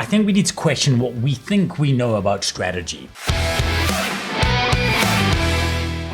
think we need to question what we think we know about strategy.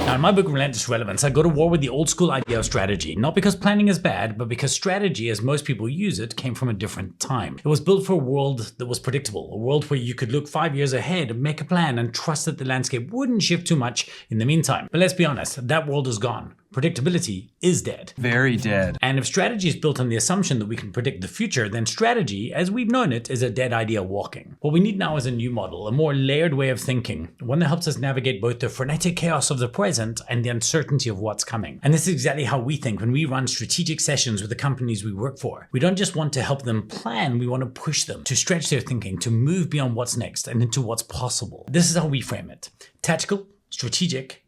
Now, in my book, Relentless Relevance, I go to war with the old school idea of strategy, not because planning is bad, but because strategy, as most people use it, came from a different time. It was built for a world that was predictable, a world where you could look 5 years ahead, make a plan, and trust that the landscape wouldn't shift too much in the meantime. But let's be honest, that world is gone. Predictability is dead. Very dead. And if strategy is built on the assumption that we can predict the future, then strategy, as we've known it, is a dead idea walking. What we need now is a new model, a more layered way of thinking, one that helps us navigate both the frenetic chaos of the present and the uncertainty of what's coming. And this is exactly how we think when we run strategic sessions with the companies we work for. We don't just want to help them plan, we want to push them to stretch their thinking, to move beyond what's next and into what's possible. This is how we frame it. Tactical, strategic,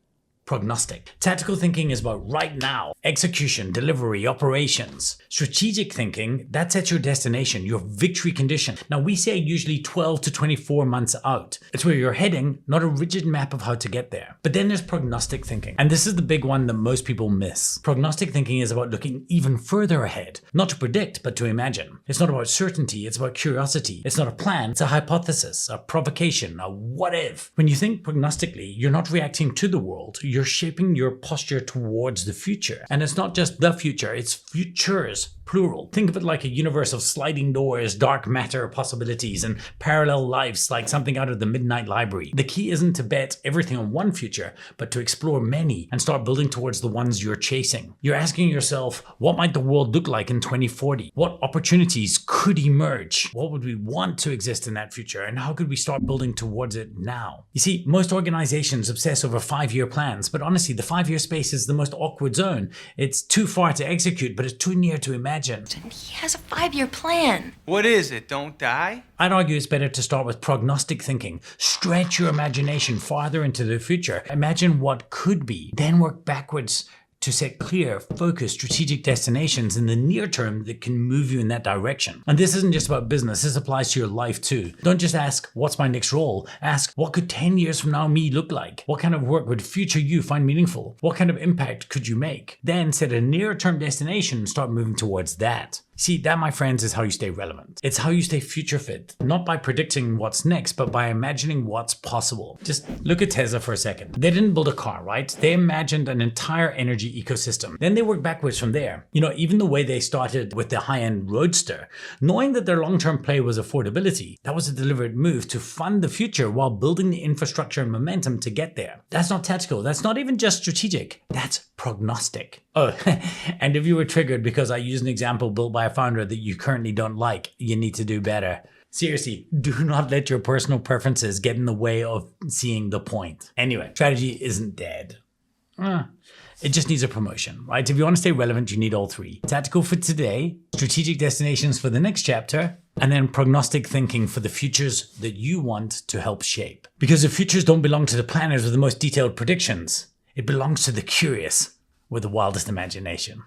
prognostic. Tactical thinking is about right now, execution, delivery, operations. Strategic thinking, that sets your destination, your victory condition. Now we say usually 12 to 24 months out. It's where you're heading, not a rigid map of how to get there. But then there's prognostic thinking. And this is the big one that most people miss. Prognostic thinking is about looking even further ahead, not to predict, but to imagine. It's not about certainty, it's about curiosity. It's not a plan, it's a hypothesis, a provocation, a what if. When you think prognostically, you're not reacting to the world, you're shaping your posture towards the future. And it's not just the future, it's futures, plural. Think of it like a universe of sliding doors, dark matter possibilities, and parallel lives, like something out of the Midnight Library. The key isn't to bet everything on one future, but to explore many and start building towards the ones you're chasing. You're asking yourself, what might the world look like in 2040? What opportunities could emerge? What would we want to exist in that future? And how could we start building towards it now? You see, most organizations obsess over 5-year plans, but honestly, the 5-year space is the most awkward zone. It's too far to execute, but it's too near to imagine. He has a 5-year plan. What is it? Don't die? I'd argue it's better to start with prognostic thinking. Stretch your imagination farther into the future. Imagine what could be, then work backwards to set clear, focused, strategic destinations in the near term that can move you in that direction. And this isn't just about business, this applies to your life too. Don't just ask, what's my next role? Ask, what could 10 years from now me look like? What kind of work would future you find meaningful? What kind of impact could you make? Then set a near-term destination and start moving towards that. See, that, my friends, is how you stay relevant. It's how you stay future fit, not by predicting what's next, but by imagining what's possible. Just look at Tesla for a second. They didn't build a car, right? They imagined an entire energy ecosystem. Then they worked backwards from there. You know, even the way they started with the high-end Roadster, knowing that their long-term play was affordability, that was a deliberate move to fund the future while building the infrastructure and momentum to get there. That's not tactical. That's not even just strategic. That's prognostic. Oh, and if you were triggered because I used an example built by a founder that you currently don't like, you need to do better. Seriously, do not let your personal preferences get in the way of seeing the point. Anyway, strategy isn't dead. It just needs a promotion, right? If you want to stay relevant, you need all three. Tactical for today, strategic destinations for the next chapter, and then prognostic thinking for the futures that you want to help shape. Because the futures don't belong to the planners with the most detailed predictions. It belongs to the curious with the wildest imagination.